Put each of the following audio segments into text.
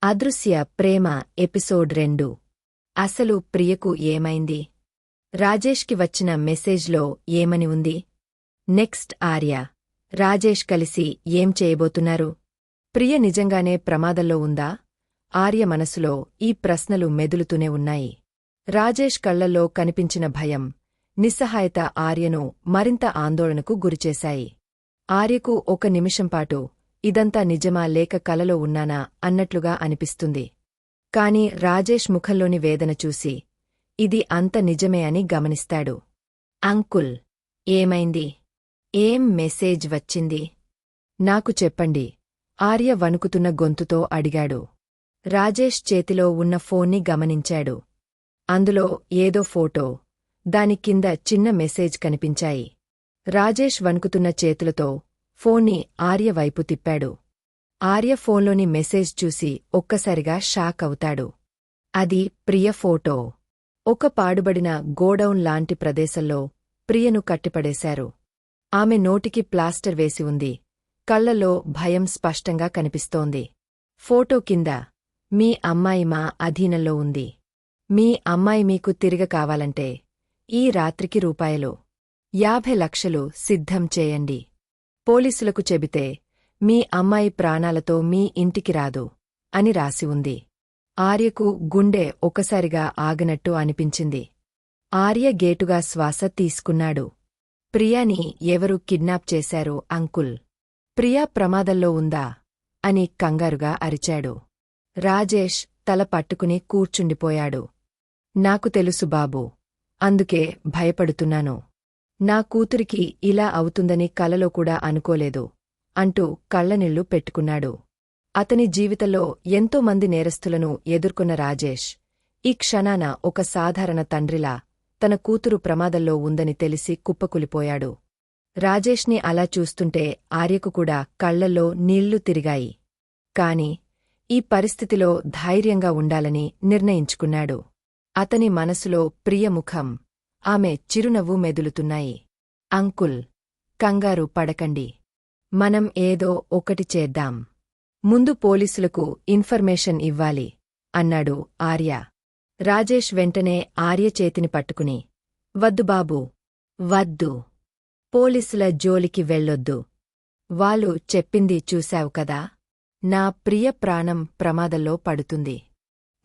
అదృశ్య ప్రేమ ఎపిసోడ్ 2. అసలు ప్రియకు ఏమైంది? రాజేష్కి వచ్చిన మెసేజ్లో ఏమని ఉంది? నెక్స్ట్ ఆర్య, రాజేష్ కలిసి ఏం చేయబోతున్నారు? ప్రియ నిజంగానే ప్రమాదంలో ఉందా? ఆర్య మనసులో ఈ ప్రశ్నలు మెదులుతూనే ఉన్నాయి. రాజేష్ కళ్లల్లో కనిపించిన భయం, నిస్సహాయత ఆర్యను మరింత ఆందోళనకు గురిచేశాయి. ఆర్యకు ఒక నిమిషంపాటు ఇదంతా నిజమా లేక కలలో ఉన్నానా అన్నట్లుగా అనిపిస్తుంది. కాని రాజేష్ ముఖంలోని వేదన చూసి ఇది అంత నిజమే అని గమనిస్తాడు. అంకుల్, ఏమైంది? ఏం మెసేజ్ వచ్చింది? నాకు చెప్పండి, ఆర్య వణుకుతున్న గొంతుతో అడిగాడు. రాజేష్ చేతిలో ఉన్న ఫోన్ని గమనించాడు. అందులో ఏదో ఫోటో, దాని కింద చిన్న మెసేజ్ కనిపించాయి. రాజేష్ వణుకుతున్న చేతులతో ఫోన్ని ఆర్య వైపు తిప్పాడు. ఆర్య ఫోన్లోని మెసేజ్ చూసి ఒక్కసారిగా షాక్ అవుతాడు. అది ప్రియ ఫోటో. ఒక పాడుబడిన గోడౌన్ లాంటి ప్రదేశంలో ప్రియను కట్టిపడేశారు. ఆమె నోటికి ప్లాస్టర్ వేసి ఉంది. కళ్లలో భయం స్పష్టంగా కనిపిస్తోంది. ఫోటో కింద, మీ అమ్మాయి మా అధీనంలో ఉంది. మీ అమ్మాయి మీకు తిరిగ కావాలంటే ఈ రాత్రికి ₹50 లక్షలు సిద్ధం చేయండి. పోలీసులకు చెబితే మీ అమ్మాయి ప్రాణాలతో మీ ఇంటికి రాదు అని రాసి ఉంది. ఆర్యకు గుండె ఒకసారిగా ఆగనట్టు అనిపించింది. ఆర్య గేటుగా శ్వాస తీసుకున్నాడు. ప్రియాని ఎవరు కిడ్నాప్ చేశారు అంకుల్? ప్రియా ప్రమాదంలో ఉందా అని కంగారుగా అరిచాడు. రాజేష్ తల పట్టుకుని కూర్చుండిపోయాడు. నాకు తెలుసు బాబూ, అందుకే భయపడుతున్నాను. నా కూతురికి ఇలా అవుతుందని కలలో కూడా అనుకోలేదు అంటూ కళ్లనీళ్లు పెట్టుకున్నాడు. అతని జీవితంలో ఎంతోమంది నేరస్తులను ఎదుర్కొన్న రాజేష్ ఈ క్షణాన ఒక సాధారణ తండ్రిలా తన కూతురు ప్రమాదంలో ఉందని తెలిసి కుప్పకులిపోయాడు. రాజేష్ని అలా చూస్తుంటే ఆర్యకు కూడా కళ్లల్లో నీళ్లు తిరిగాయి. కాని ఈ పరిస్థితిలో ధైర్యంగా ఉండాలని నిర్ణయించుకున్నాడు. అతని మనసులో ప్రియముఖం, ఆమె చిరునవ్వు మెదులుతున్నాయి. అంకుల్, కంగారు పడకండి. మనం ఏదో ఒకటి చేద్దాం. ముందు పోలీసులకు ఇన్ఫర్మేషన్ ఇవ్వాలి అన్నాడు ఆర్య. రాజేష్ వెంటనే ఆర్య చేతిని పట్టుకుని, వద్దు బాబూ, వద్దు. పోలీసుల జోలికి వెళ్ళొద్దు. వాళ్ళు చెప్పింది చూశావు కదా, నా ప్రియ ప్రాణం ప్రమాదంలో పడుతుంది.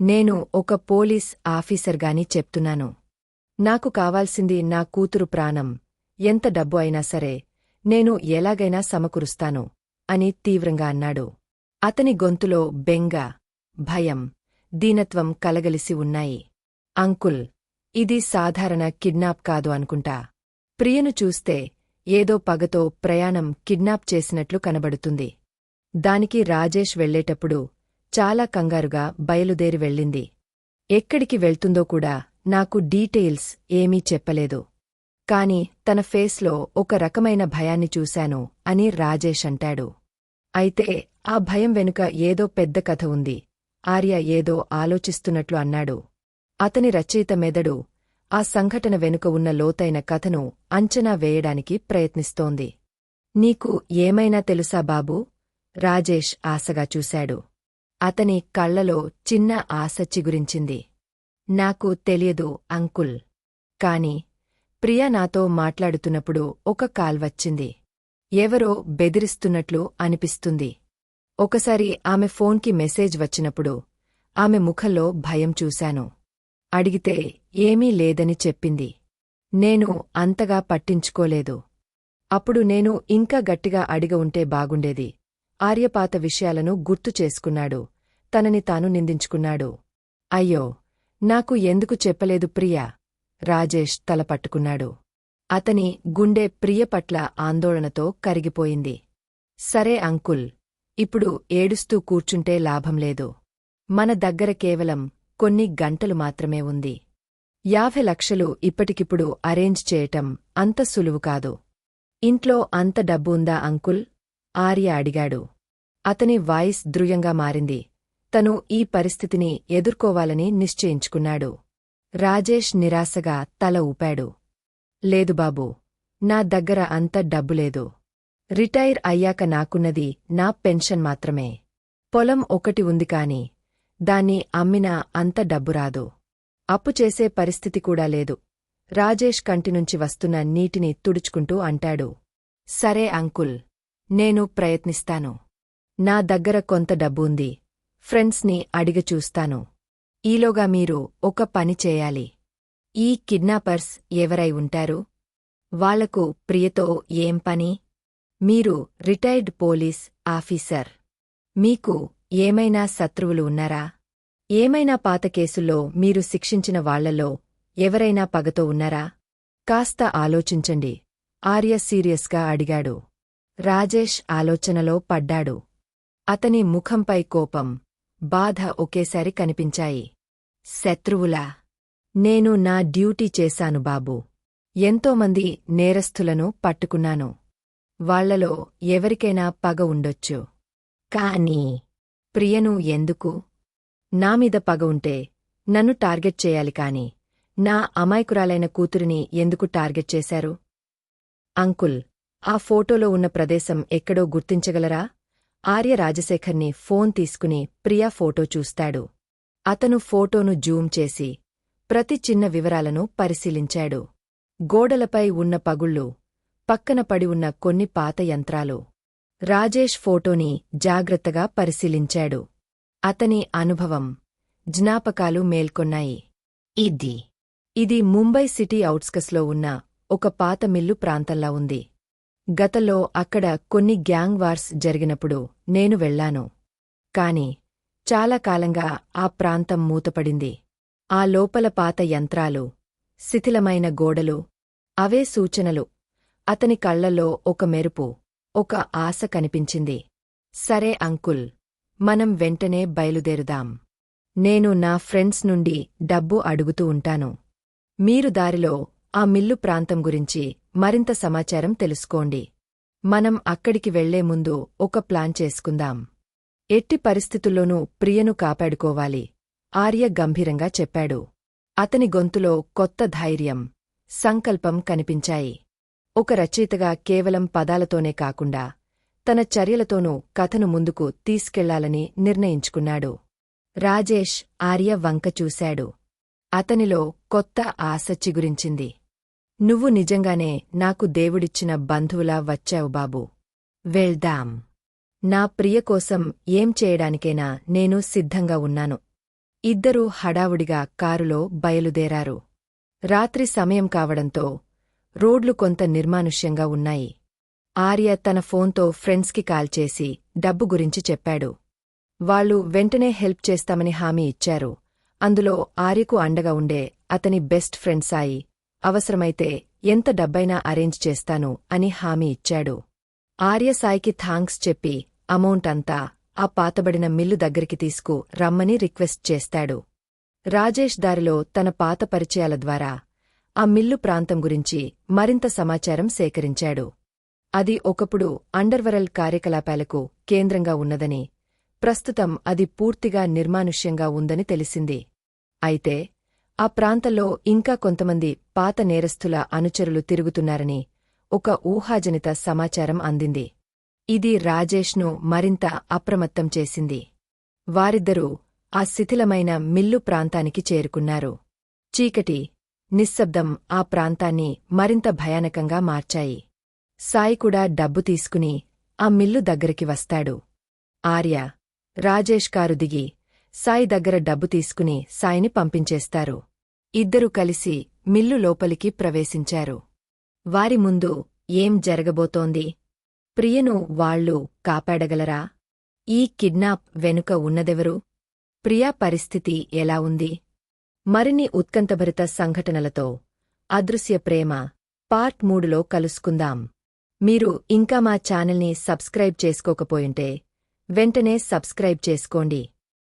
నేను ఒక పోలీస్ ఆఫీసర్గాని చెప్తున్నాను. నాకు కావాల్సింది నా కూతురు ప్రాణం. ఎంత డబ్బు అయినా సరే నేను ఎలాగైనా సమకూరుస్తాను అని తీవ్రంగా అన్నాడు. అతని గొంతులో బెంగ, భయం, దీనత్వం కలగలిసి ఉన్నాయి. అంకుల్, ఇది సాధారణ కిడ్నాప్ కాదు అనుకుంటా. ప్రియను చూస్తే ఏదో పగతో ప్రయాణం కిడ్నాప్ చేసినట్లు కనబడుతుంది. దానికి రాజేష్ వెళ్లేటప్పుడు చాలా కంగారుగా బయలుదేరి వెళ్ళింది. ఎక్కడికి వెళ్తుందో కూడా నాకు డీటెయిల్స్ ఏమీ చెప్పలేదు. కాని తన ఫేస్లో ఒక రకమైన భయాన్ని చూశాను అని రాజేష్ అంటాడు. అయితే ఆ భయం వెనుక ఏదో పెద్ద కథ ఉంది. ఆర్య ఏదో ఆలోచిస్తున్నట్లు అన్నాడు. అతని రచయిత మెదడు ఆ సంఘటన వెనుక ఉన్న లోతైన కథను అంచనా వేయడానికి ప్రయత్నిస్తోంది. నీకు ఏమైనా తెలుసా బాబూ? రాజేష్ ఆశగా చూశాడు. అతని కళ్లలో చిన్న ఆశ చిగురించింది. నాకు తెలియదు అంకుల్. కాని ప్రియా నాతో మాట్లాడుతున్నప్పుడు ఒక కాల్ వచ్చింది. ఎవరో బెదిరిస్తున్నట్లు అనిపిస్తుంది. ఒకసారి ఆమె ఫోన్కి మెసేజ్ వచ్చినప్పుడు ఆమె ముఖంలో భయం చూశాను. అడిగితే ఏమీ లేదని చెప్పింది. నేను అంతగా పట్టించుకోలేదు. అప్పుడు నేను ఇంకా గట్టిగా అడిగ ఉంటే బాగుండేది. ఆర్యపాత విషయాలను గుర్తు చేసుకున్నాడు. తనని తాను నిందించుకున్నాడు. అయ్యో, నాకు ఎందుకు చెప్పలేదు ప్రియా? రాజేష్ తల పట్టుకున్నాడు. అతని గుండె ప్రియ పట్ల ఆందోళనతో కరిగిపోయింది. సరే అంకుల్, ఇప్పుడు ఏడుస్తూ కూర్చుంటే లాభంలేదు. మన దగ్గర కేవలం కొన్ని గంటలు మాత్రమే ఉంది. 50 లక్షలు ఇప్పటికిప్పుడు అరేంజ్ చేయటం అంత సులువు కాదు. ఇంట్లో అంత డబ్బు ఉందా అంకుల్? ఆర్య అడిగాడు. అతని వాయిస్ ద్రుయంగా మారింది. తను ఈ పరిస్థితిని ఎదుర్కోవాలని నిశ్చయించుకున్నాడు. రాజేష్ నిరాశగా తల ఊపాడు. లేదు బాబూ, నా దగ్గర అంత డబ్బులేదు. రిటైర్ అయ్యాక నాకున్నది నా పెన్షన్ మాత్రమే. పొలం ఒకటి ఉంది కాని దాన్ని అమ్మినా అంత డబ్బు రాదు. అప్పు చేసే పరిస్థితి కూడా లేదు. రాజేష్ కంటినుంచి వస్తున్న నీటిని తుడుచుకుంటూ అంటాడు. సరే అంకుల్, నేను ప్రయత్నిస్తాను. నా దగ్గర కొంత డబ్బు ఉంది. ఫ్రెండ్స్ని అడిగి చూస్తాను. ఈలోగా మీరు ఒక పని చేయాలి. ఈ కిడ్నాపర్స్ ఎవరై ఉంటారు? వాళ్లకు ప్రియతో ఏం పని? మీరు రిటైర్డ్ పోలీస్ ఆఫీసర్. మీకు ఏమైనా శత్రువులు ఉన్నారా? ఏమైనా పాత కేసుల్లో మీరు శిక్షించిన వాళ్లలో ఎవరైనా పగతో ఉన్నారా? కాస్త ఆలోచించండి, ఆర్య సీరియస్గా అడిగాడు. రాజేష్ ఆలోచనలో పడ్డాడు. అతని ముఖంపై కోపం, బాధ ఒకేసారి కనిపించాయి. శత్రువులా? నేను నా డ్యూటీ చేశాను బాబూ. ఎంతోమంది నేరస్థులను పట్టుకున్నాను. వాళ్లలో ఎవరికైనా పగ ఉండొచ్చు. కానీ ప్రియను ఎందుకు? నామీద పగ ఉంటే నన్ను టార్గెట్ చేయాలి కాని నా అమాయకురాలైన కూతురిని ఎందుకు టార్గెట్ చేశారు? అంకుల్, ఆ ఫోటోలో ఉన్న ప్రదేశం ఎక్కడో గుర్తించగలరా? ఆర్య రాజశేఖర్ని ఫోన్ తీసుకుని ప్రియా ఫోటో చూస్తాడు. అతను ఫోటోను జూమ్ చేసి ప్రతి చిన్న వివరాలను పరిశీలించాడు. గోడలపై ఉన్న పగుళ్ళు, పక్కన పడి ఉన్న కొన్ని పాత యంత్రాలు. రాజేష్ ఫోటోని జాగ్రత్తగా పరిశీలించాడు. అతని అనుభవం, జ్ఞాపకాలు మేల్కొన్నాయి. ఇది ముంబై సిటీ ఔట్స్కట్స్లో ఉన్న ఒక పాత మిల్లు ప్రాంతంలా ఉంది. గతంలో అక్కడ కొన్ని గ్యాంగ్ వార్స్ జరిగినప్పుడు నేను వెళ్లాను. కాని చాలా కాలంగా ఆ ప్రాంతం మూతపడింది. ఆ లోపల పాత యంత్రాలు, శిథిలమైన గోడలు, అవే సూచనలు. అతని కళ్లలో ఒక మెరుపు, ఒక ఆశ కనిపించింది. సరే అంకుల్, మనం వెంటనే బయలుదేరుదాం. నేను నా ఫ్రెండ్స్ నుండి డబ్బు అడుగుతూ ఉంటాను. మీరు దారిలో ఆ మిల్లు ప్రాంతం గురించి మరింత సమాచారం తెలుసుకోండి. మనం అక్కడికి వెళ్లే ముందు ఒక ప్లాన్ చేసుకుందాం. ఎట్టి పరిస్థితుల్లోనూ ప్రియను కాపాడుకోవాలి, ఆర్య గంభీరంగా చెప్పాడు. అతని గొంతులో కొత్త ధైర్యం, సంకల్పం కనిపించాయి. ఒక రచయితగా కేవలం పదాలతోనే కాకుండా తన చర్యలతోనూ కథను ముందుకు తీసుకెళ్లాలని నిర్ణయించుకున్నాడు. రాజేష్ ఆర్య వంక చూశాడు. అతనిలో కొత్త ఆశ చిగురించింది. నువ్వు నిజంగానే నాకు దేవుడిచ్చిన బంధువులా వచ్చావు బాబూ. వెళ్దాం. నా ప్రియకోసం ఏం చేయడానికైనా నేను సిద్ధంగా ఉన్నాను. ఇద్దరూ హడావుడిగా కారులో బయలుదేరారు. రాత్రి సమయం కావడంతో రోడ్లు కొంత నిర్మానుష్యంగా ఉన్నాయి. ఆర్య తన ఫోన్తో ఫ్రెండ్స్కి కాల్ చేసి డబ్బు గురించి చెప్పాడు. వాళ్లు వెంటనే హెల్ప్ చేస్తామని హామీ ఇచ్చారు. అందులో ఆర్యకు అండగా ఉండే అతని బెస్ట్ ఫ్రెండ్ సాయి, అవసరమైతే ఎంత డబ్బైనా అరేంజ్ చేస్తాను అని హామీ ఇచ్చాడు. ఆర్య సాయికి థాంక్స్ చెప్పి అమౌంట్ అంతా ఆ పాతబడిన మిల్లు దగ్గరికి తీసుకు రమ్మని రిక్వెస్ట్ చేస్తాడు. రాజేష్ దారిలో తన పాత పరిచయాల ద్వారా ఆ మిల్లు ప్రాంతం గురించి మరింత సమాచారం సేకరించాడు. అది ఒకప్పుడు అండర్వరల్డ్ కార్యకలాపాలకు కేంద్రంగా ఉన్నదని, ప్రస్తుతం అది పూర్తిగా నిర్మానుష్యంగా ఉందని తెలిసింది. అయితే ఆ ప్రాంతంలో ఇంకా కొంతమంది పాత నేరస్థుల అనుచరులు తిరుగుతున్నారని ఒక ఊహాజనిత సమాచారం అందింది. ఇది రాజేష్ను మరింత అప్రమత్తం చేసింది. వారిద్దరూ ఆ శిథిలమైన మిల్లు ప్రాంతానికి చేరుకున్నారు. చీకటి, నిశ్శబ్దం ఆ ప్రాంతాన్ని మరింత భయానకంగా మార్చాయి. సాయి కూడా డబ్బు తీసుకుని ఆ మిల్లు దగ్గరికి వస్తాడు. ఆర్య, రాజేష్ కారు దిగి సాయి దగ్గర డబ్బు తీసుకుని సాయిని పంపించేస్తారు. ఇద్దరూ కలిసి మిల్లు లోపలికి ప్రవేశించారు. వారి ముందు ఏం జరగబోతోంది? ప్రియను వాళ్లు కాపాడగలరా? ఈ కిడ్నాప్ వెనుక ఉన్నదెవరు? ప్రియా పరిస్థితి ఎలా ఉంది? మరిన్ని ఉత్కంఠభరిత సంఘటనలతో అదృశ్య ప్రేమ పార్ట్ 3లో కలుసుకుందాం. మీరు ఇంకా మా ఛానల్ని సబ్స్క్రైబ్ చేసుకోకపోయుంటే వెంటనే సబ్స్క్రైబ్ చేసుకోండి.